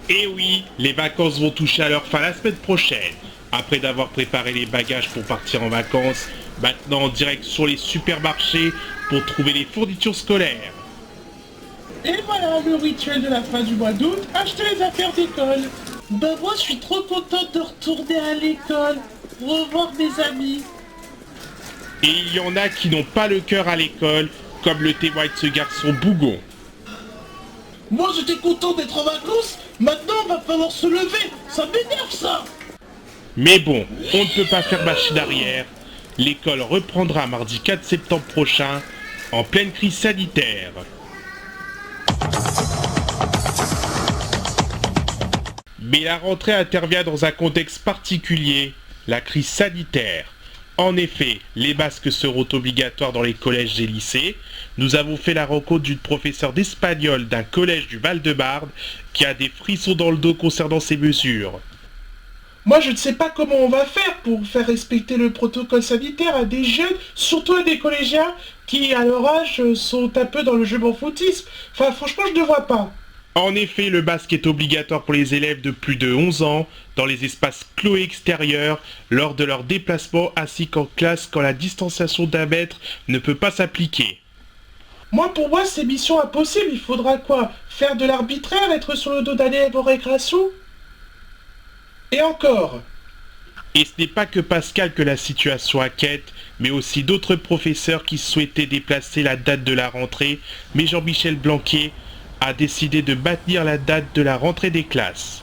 Et oui, les vacances vont toucher à leur fin la semaine prochaine. Après d'avoir préparé les bagages pour partir en vacances, maintenant en direct sur les supermarchés pour trouver les fournitures scolaires. Et voilà le rituel de la fin du mois d'août, acheter les affaires d'école. Bah moi je suis trop contente de retourner à l'école, revoir mes amis. Et il y en a qui n'ont pas le cœur à l'école, comme le témoigne ce garçon bougon. Moi j'étais content d'être en vacances, maintenant va falloir se lever, ça m'énerve ça. Mais bon, on ne peut pas faire machine arrière. L'école reprendra mardi 4 septembre prochain, en pleine crise sanitaire. Mais la rentrée intervient dans un contexte particulier, la crise sanitaire. En effet, les masques seront obligatoires dans les collèges et lycées. Nous avons fait la rencontre d'une professeure d'espagnol d'un collège du Val-de-Marne qui a des frissons dans le dos concernant ces mesures. Moi je ne sais pas comment on va faire pour faire respecter le protocole sanitaire à des jeunes, surtout à des collégiens qui à leur âge sont un peu dans le je m'en foutisme. Enfin franchement je ne vois pas. En effet, le masque est obligatoire pour les élèves de plus de 11 ans dans les espaces clos et extérieurs lors de leur déplacement ainsi qu'en classe quand la distanciation d'1 mètre ne peut pas s'appliquer. Pour moi c'est mission impossible, il faudra quoi? Faire de l'arbitraire, être sur le dos d'un élève en récréation? Et encore. Et ce n'est pas que Pascal que la situation inquiète, mais aussi d'autres professeurs qui souhaitaient déplacer la date de la rentrée, mais Jean-Michel Blanquer a décidé de maintenir la date de la rentrée des classes.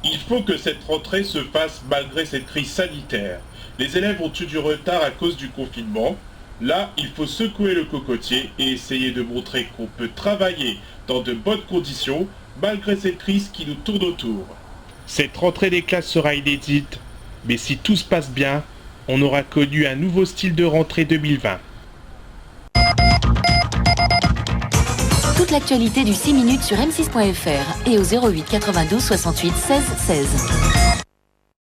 Il faut que cette rentrée se fasse malgré cette crise sanitaire. Les élèves ont eu du retard à cause du confinement. Là, il faut secouer le cocotier et essayer de montrer qu'on peut travailler dans de bonnes conditions malgré cette crise qui nous tourne autour. Cette rentrée des classes sera inédite, mais si tout se passe bien, on aura connu un nouveau style de rentrée 2020. Toute l'actualité du 6 minutes sur m6.fr et au 08 92 68 16 16.